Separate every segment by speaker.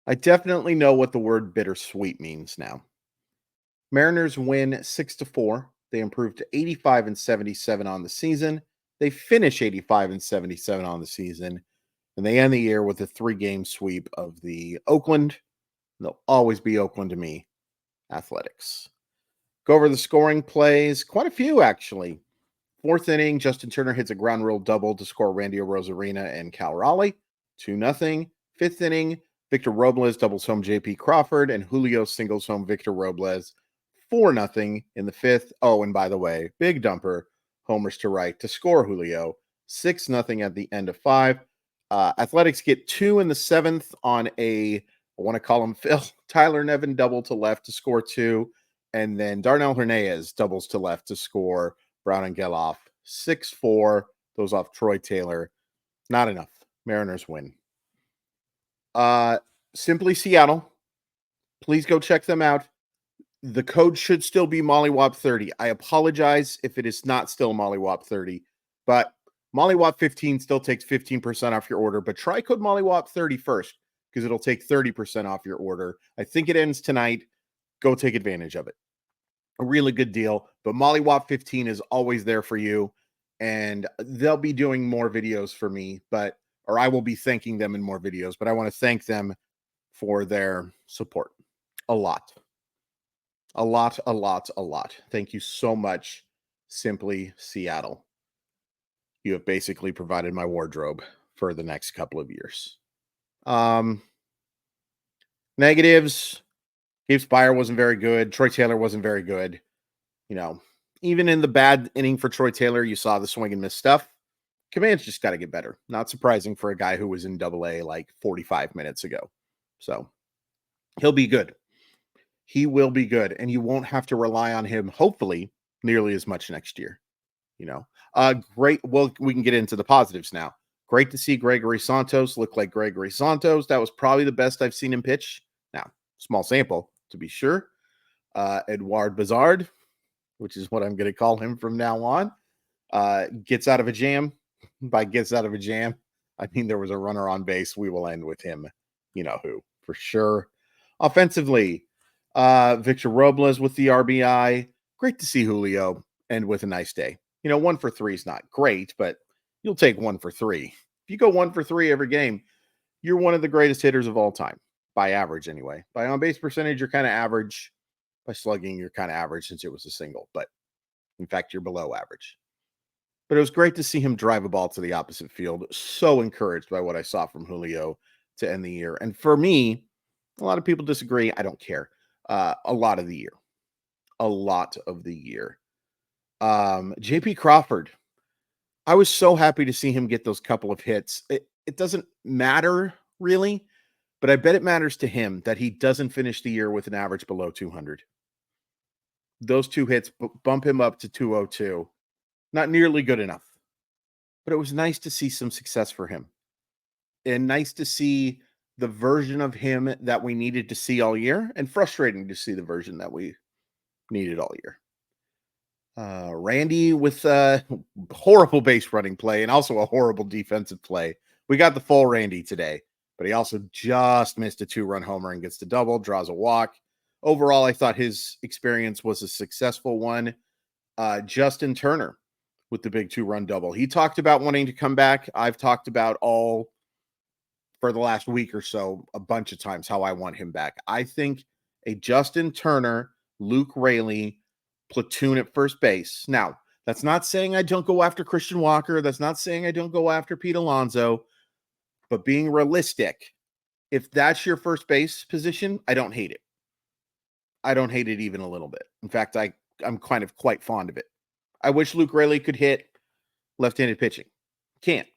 Speaker 1: I definitely know what the word bittersweet means now. Mariners win 6-4. They improve to 85 and 77 on the season. They finish 85 and 77 on the season, and they end the year with a 3-game sweep of the Oakland. They'll always be Oakland to me. Athletics. Go over the scoring plays. Quite a few, actually. Fourth inning, Justin Turner hits a ground rule double to score Randy Rosarina and Cal Raleigh. 2-0. Fifth inning, Victor Robles doubles home JP Crawford, and Julio singles home Victor Robles. 4-0 in the fifth. Oh, and by the way, big dumper, homers to right to score Julio. 6-0 at the end of 5. Athletics get 2 in the 7th on I want to call him Phil, Tyler Nevin double to left to score 2. And then Darnell Hernandez doubles to left to score Brown and Geloff. 6-4. Those off Troy Taylor. Not enough. Mariners win. Simply Seattle. Please go check them out. The code should still be Mollywop30. I apologize if it is not still Mollywop30, but Mollywop15 still takes 15% off your order, but try code Mollywop30 first because it'll take 30% off your order. I think it ends tonight. Go take advantage of it. A really good deal, but Mollywop15 is always there for you, and they'll be doing more videos for me, or I will be thanking them in more videos, but I want to thank them for their support. A lot. Thank you so much, Simply Seattle. You have basically provided my wardrobe for the next couple of years. Negatives. Gabe Spire wasn't very good. Troy Taylor wasn't very good. Even in the bad inning for Troy Taylor, you saw the swing and miss stuff. Command's just got to get better. Not surprising for a guy who was in AA like 45 minutes ago. So he'll be good. He will be good, and you won't have to rely on him, hopefully, nearly as much next year. Great. Well, we can get into the positives now. Great to see Gregory Santos look like Gregory Santos. That was probably the best I've seen him pitch. Now, small sample, to be sure. Edouard Bazard, which is what I'm going to call him from now on, gets out of a jam. By gets out of a jam, I mean there was a runner on base. We will end with him. You know who, for sure. Offensively, Victor Robles with the RBI. Great to see Julio end with a nice day. 1 for 3 is not great, but you'll take 1 for 3. If you go 1 for 3 every game, you're one of the greatest hitters of all time, by average anyway. By on-base percentage, you're kind of average. By slugging, you're kind of average since it was a single, but in fact, you're below average. But it was great to see him drive a ball to the opposite field. So encouraged by what I saw from Julio to end the year. And for me, a lot of people disagree. I don't care. A lot of the year. JP Crawford. I was so happy to see him get those couple of hits. It doesn't matter really, but I bet it matters to him that he doesn't finish the year with an average below 200. Those 2 hits bump him up to 202. Not nearly good enough, but it was nice to see some success for him, and nice to see the version of him that we needed to see all year, and frustrating to see the version that we needed all year. Randy with horrible base running play and also a horrible defensive play. We got the full Randy today, but he also just missed a 2-run homer and gets the double, draws a walk. Overall, I thought his experience was a successful one. Justin Turner with the big 2-run double. He talked about wanting to come back. I've talked about all for the last week or so a bunch of times how I want him back. I think a Justin Turner, Luke Raley platoon at first base. Now, that's not saying I don't go after Christian Walker. That's not saying I don't go after Pete Alonso. But being realistic, if that's your first base position, I don't hate it. I don't hate it even a little bit. In fact, I'm kind of quite fond of it. I wish Luke Raley could hit left-handed pitching. Can't.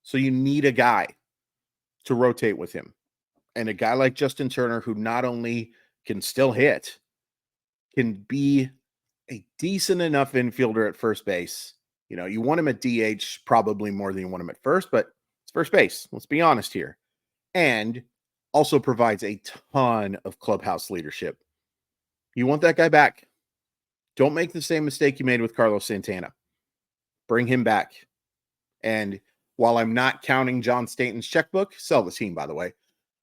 Speaker 1: So you need a guy to rotate with him. And a guy like Justin Turner, who not only can still hit, can be a decent enough infielder at first base. You want him at DH probably more than you want him at first, but it's first base. Let's be honest here. And also provides a ton of clubhouse leadership. You want that guy back. Don't make the same mistake you made with Carlos Santana. Bring him back. And while I'm not counting John Stanton's checkbook, sell the team, by the way,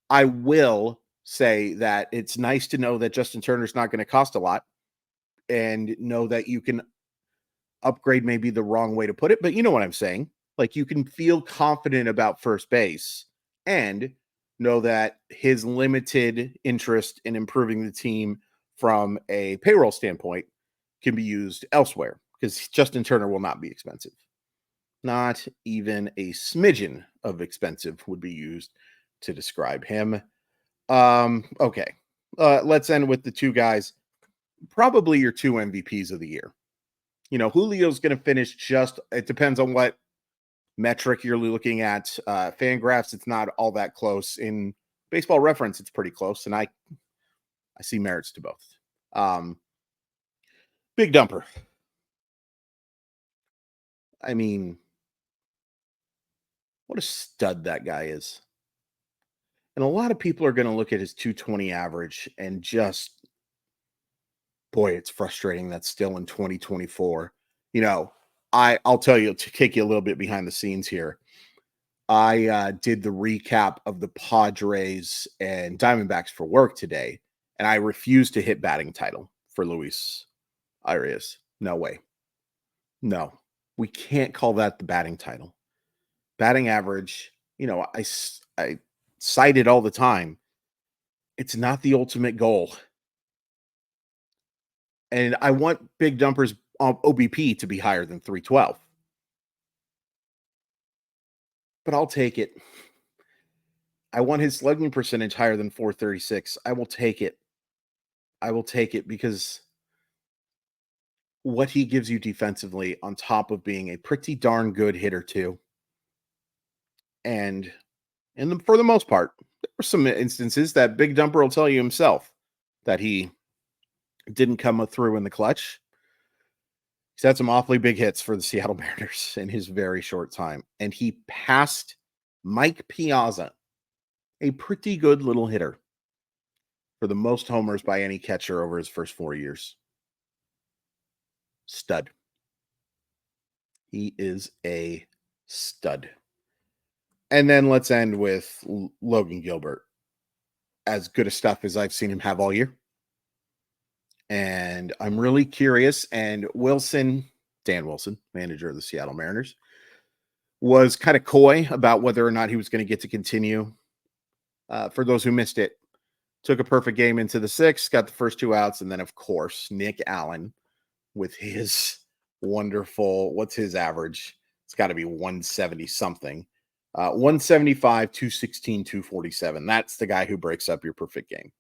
Speaker 1: I will say that it's nice to know that Justin Turner's not going to cost a lot and know that you can upgrade, maybe the wrong way to put it, but you know what I'm saying. Like you can feel confident about first base and know that his limited interest in improving the team from a payroll standpoint can be used elsewhere because Justin Turner will not be expensive. Not even a smidgen of expensive would be used to describe him. Okay. Let's end with the two guys, probably your two MVPs of the year. Julio's going to finish it depends on what metric you're looking at. Fangraphs, it's not all that close. In Baseball Reference, it's pretty close, and I see merits to both. Big Dumper. I mean, what a stud that guy is. And a lot of people are going to look at his 220 average and just, boy, it's frustrating that's still in 2024. I'll tell you, to kick you a little bit behind the scenes here. I did the recap of the Padres and Diamondbacks for work today, and I refused to hit batting title for Luis Arias. No way. No, we can't call that the batting title. Batting average, I cite it all the time. It's not the ultimate goal. And I want Big Dumper's OBP to be higher than 312. But I'll take it. I want his slugging percentage higher than 436. I will take it. I will take it because what he gives you defensively, on top of being a pretty darn good hitter too. And for the most part, there were some instances that Big Dumper will tell you himself that he didn't come through in the clutch. He's had some awfully big hits for the Seattle Mariners in his very short time. And he passed Mike Piazza, a pretty good little hitter, for the most homers by any catcher over his first 4 years. Stud. He is a stud. And then let's end with Logan Gilbert. As good a stuff as I've seen him have all year. And I'm really curious. And Dan Wilson, manager of the Seattle Mariners, was kind of coy about whether or not he was going to get to continue. For those who missed it, took a perfect game into the sixth, got the first 2 outs. And then, of course, Nick Allen with his wonderful, what's his average? It's got to be 170 something. 175, 216, 247. That's the guy who breaks up your perfect game.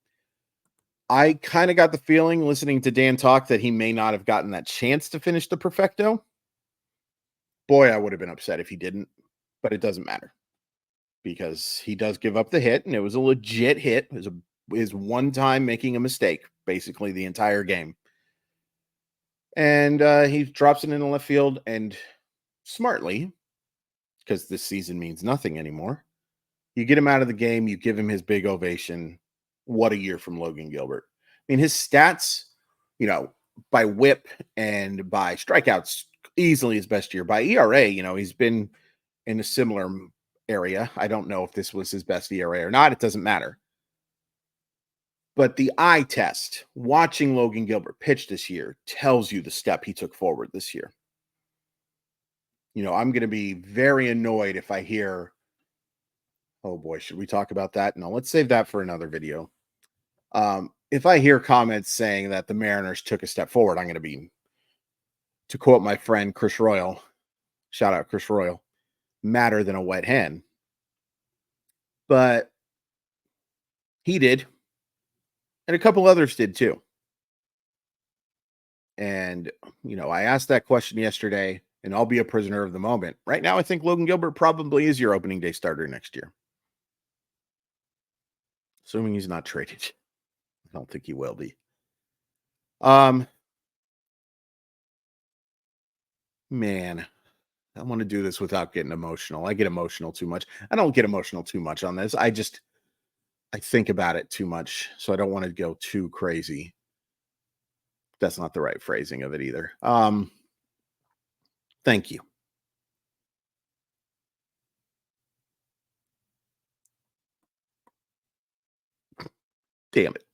Speaker 1: I kind of got the feeling, listening to Dan talk, that he may not have gotten that chance to finish the perfecto. Boy, I would have been upset if he didn't, but it doesn't matter because he does give up the hit, and it was a legit hit. It was his one time making a mistake, basically the entire game. And he drops it in the left field, and smartly, because this season means nothing anymore, you get him out of the game, you give him his big ovation. What a year from Logan Gilbert. I mean, his stats, by whip and by strikeouts, easily his best year. By ERA, he's been in a similar area. I don't know if this was his best ERA or not. It doesn't matter. But the eye test, watching Logan Gilbert pitch this year, tells you the step he took forward this year. I'm going to be very annoyed if I hear, oh boy, should we talk about that? No, let's save that for another video. If I hear comments saying that the Mariners took a step forward, I'm going to be, to quote my friend Chris Royal, shout out Chris Royal, madder than a wet hen. But he did. And a couple others did too. And, I asked that question yesterday, and I'll be a prisoner of the moment. Right now, I think Logan Gilbert probably is your opening day starter next year. Assuming he's not traded. I don't think he will be. Man, I want to do this without getting emotional. I get emotional too much. I don't get emotional too much on this. I think about it too much, so I don't want to go too crazy. That's not the right phrasing of it either. Thank you. Damn it.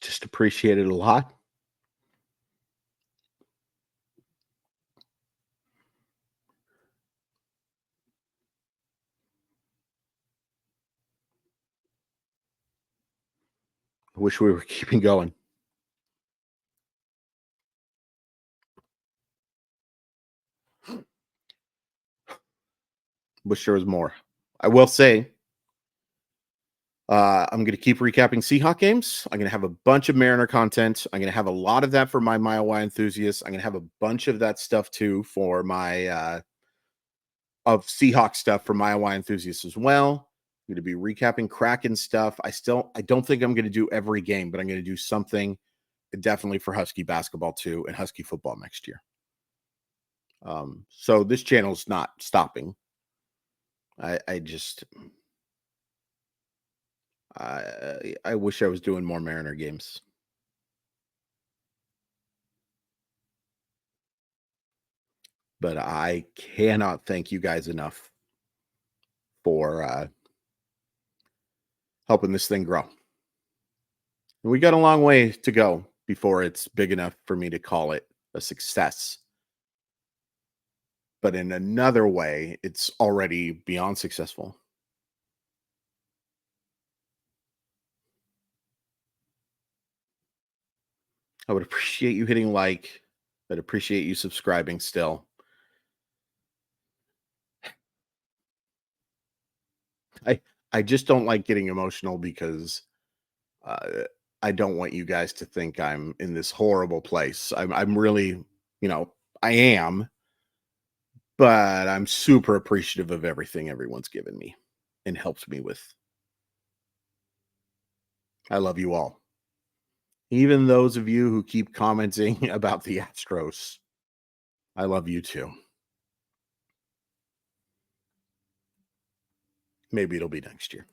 Speaker 1: Just appreciate it a lot. I wish we were keeping going. Wish there was more. I will say, I'm going to keep recapping Seahawk games. I'm going to have a bunch of Mariner content. I'm going to have a lot of that for my Mile Y enthusiasts. I'm going to have a bunch of that stuff too for my of Seahawk stuff for Mile Y enthusiasts as well. I'm going to be recapping Kraken stuff. I don't think I'm going to do every game, but I'm going to do something definitely for Husky basketball too and Husky football next year. So this channel's not stopping. I just I wish I was doing more Mariner games. But I cannot thank you guys enough for helping this thing grow. And we got a long way to go before it's big enough for me to call it a success. But in another way, it's already beyond successful. I would appreciate you hitting like. I'd appreciate you subscribing still. I I just don't like getting emotional because uh, I don't want you guys to think I'm in this horrible place. I'm really, you know, I am, but I'm super appreciative of everything everyone's given me and helps me with. I love you all. Even those of you who keep commenting about the Astros, I love you too. Maybe it'll be next year.